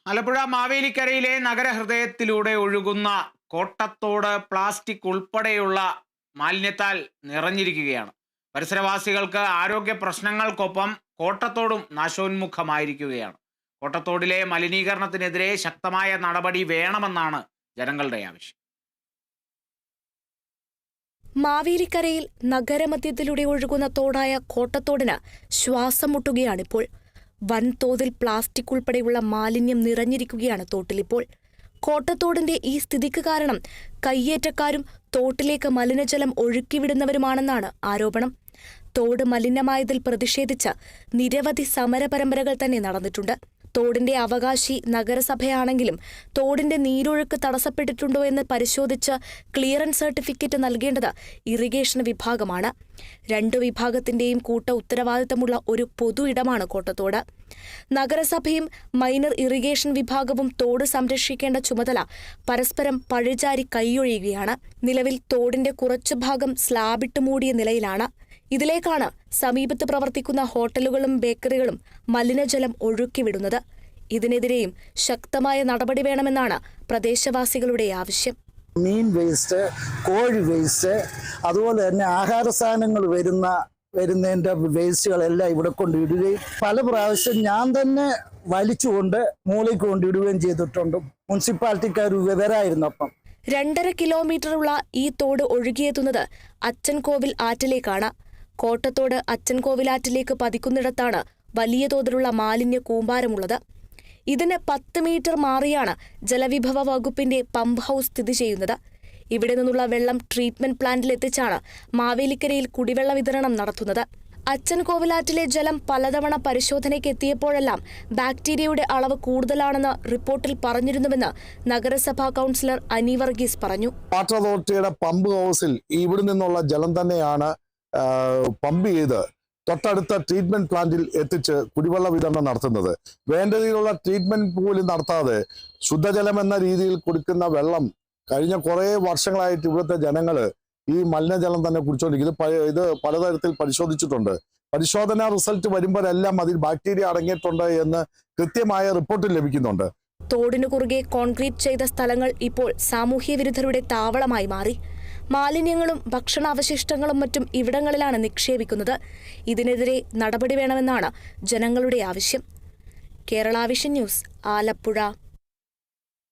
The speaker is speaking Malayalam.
ആലപ്പുഴ മാവേലിക്കരയിലെ നഗരഹൃദയത്തിലൂടെ ഒഴുകുന്ന കോട്ടത്തോട് പ്ലാസ്റ്റിക് ഉൾപ്പെടെയുള്ള മാലിന്യത്താൽ നിറഞ്ഞിരിക്കുകയാണ്. പരിസരവാസികൾക്ക് ആരോഗ്യ പ്രശ്നങ്ങൾക്കൊപ്പം കോട്ടത്തോടും നാശോന്മുഖമായിരിക്കുകയാണ്. കോട്ടത്തോടിലെ മലിനീകരണത്തിനെതിരെ ശക്തമായ നടപടി വേണമെന്നാണ് ജനങ്ങളുടെ ആവശ്യം. മാവേലിക്കരയിൽ നഗരമധ്യത്തിലൂടെ ഒഴുകുന്ന തോടായ കോട്ടത്തോടിന് ശ്വാസം മുട്ടുകയാണിപ്പോൾ. വൻതോതിൽ പ്ലാസ്റ്റിക് ഉൾപ്പെടെയുള്ള മാലിന്യം നിറഞ്ഞിരിക്കുകയാണ് തോട്ടിലിപ്പോൾ. കോട്ടത്തോടിന്റെ ഈ സ്ഥിതിക്ക് കാരണം കയ്യേറ്റക്കാരും തോട്ടിലേക്ക് മലിനജലം ഒഴുക്കിവിടുന്നവരുമാണെന്നാണ് ആരോപണം. തോട് മലിനമായതിൽ പ്രതിഷേധിച്ച് നിരവധി സമരപരമ്പരകൾ തന്നെ നടന്നിട്ടുണ്ട്. തോടിന്റെ അവകാശി നഗരസഭയാണെങ്കിലും തോടിന്റെ നീരൊഴുക്ക് തടസ്സപ്പെട്ടിട്ടുണ്ടോ എന്ന് പരിശോധിച്ച് ക്ലിയറൻസ് സർട്ടിഫിക്കറ്റ് നൽകേണ്ടത് ഇറിഗേഷൻ വിഭാഗമാണ്. രണ്ടു വിഭാഗത്തിന്റെയും കൂട്ട ഉത്തരവാദിത്തമുള്ള ഒരു പൊതു ഇടമാണ് കോട്ടത്തോട്. നഗരസഭയും മൈനർ ഇറിഗേഷൻ വിഭാഗവും തോട് സംരക്ഷിക്കേണ്ട ചുമതല പരസ്പരം പഴിചാരി കൈയൊഴിയുകയാണ്. നിലവിൽ തോടിന്റെ കുറച്ചു ഭാഗം സ്ലാബിട്ട് മൂടിയ നിലയിലാണ്. ഇതിലേക്കാണ് സമീപത്ത് പ്രവർത്തിക്കുന്ന ഹോട്ടലുകളും ബേക്കറികളും മലിനജലം ഒഴുക്കിവിടുന്നത്. ഇതിനെതിരെയും ശക്തമായ നടപടി വേണമെന്നാണ് പ്രദേശവാസികളുടെ ആവശ്യം. മീൻ വേസ്റ്റ്, കോഴി വേസ്റ്റ്, അതുപോലെ തന്നെ ആഹാര സാധനങ്ങൾ വരുന്നതിൻ്റെ വേസ്റ്റുകളെല്ലാം ഇവിടെ കൊണ്ടിടുകയും പല പ്രാവശ്യം ഞാൻ തന്നെ വലിച്ചുകൊണ്ട് മൂലയ്ക്ക് കൊണ്ടിടുകയും ചെയ്തിട്ടുണ്ട്. മുനിസിപ്പാലിറ്റിക്കാർ വിവരമായിരുന്നു. അപ്പം 2.5 കിലോമീറ്ററുള്ള ഈ തോട് ഒഴുകിയെത്തുന്നത് അച്ചൻകോവിൽ ആറ്റിലേക്കാണ്. കോട്ടത്തോട് അച്ചൻകോവിലാറ്റിലേക്ക് പതിക്കുന്നിടത്താണ് വലിയ തോതിലുള്ള മാലിന്യ കൂമ്പാരമുള്ളത്. ഇതിന് 10 മീറ്റർ മാറിയാണ് ജലവിഭവ വകുപ്പിന്റെ പമ്പ് ഹൌസ് സ്ഥിതി ചെയ്യുന്നത്. ഇവിടെ നിന്നുള്ള വെള്ളം ട്രീറ്റ്മെന്റ് പ്ലാന്റിലെത്തിച്ചാണ് മാവേലിക്കരയിൽ കുടിവെള്ള വിതരണം നടത്തുന്നത്. അച്ചൻകോവിലാറ്റിലെ ജലം പലതവണ പരിശോധനയ്ക്ക് എത്തിയപ്പോഴെല്ലാം ബാക്ടീരിയയുടെ അളവ് കൂടുതലാണെന്ന് റിപ്പോർട്ടിൽ പറഞ്ഞിരുന്നുവെന്ന് നഗരസഭാ കൗൺസിലർ അനി വർഗീസ് പറഞ്ഞു. വാട്ടർ അതോറിറ്റിയുടെ പമ്പ് ഹൗസിൽ ഇവിടെ നിന്നുള്ള ജലം തന്നെയാണ് പമ്പ് ചെയ്ത് തൊട്ടടുത്ത ട്രീറ്റ്മെന്റ് പ്ലാന്റിൽ എത്തിച്ച് കുടിവെള്ള വിതരണം നടത്തുന്നത്. വേണ്ട രീതിയിലുള്ള ട്രീറ്റ്മെന്റ് പോലും നടത്താതെ ശുദ്ധജലം എന്ന രീതിയിൽ കൊടുക്കുന്ന വെള്ളം കഴിഞ്ഞ കുറേ വർഷങ്ങളായിട്ട് ഇവിടുത്തെ ജനങ്ങള് ഈ മലിനജലം തന്നെ കുടിച്ചുകൊണ്ടിരിക്കും. ഇത് പലതരത്തിൽ പരിശോധിച്ചിട്ടുണ്ട്. പരിശോധനാ റിസൾട്ട് വരുമ്പോഴെല്ലാം അതിൽ ബാക്ടീരിയ അടങ്ങിയിട്ടുണ്ട് എന്ന് കൃത്യമായ റിപ്പോർട്ട് ലഭിക്കുന്നുണ്ട്. തോടിനു കുറുകെ കോൺക്രീറ്റ് ചെയ്ത സ്ഥലങ്ങൾ ഇപ്പോൾ സാമൂഹ്യ വിരുദ്ധരുടെ താവളമായി മാറി. മാലിന്യങ്ങളും ഭക്ഷണാവശിഷ്ടങ്ങളും മറ്റും ഇവിടങ്ങളിലാണ് നിക്ഷേപിക്കുന്നത്. ഇതിനെതിരെ നടപടി വേണമെന്നാണ് ജനങ്ങളുടെ ആവശ്യം. Kerala vision news, Alappuzha.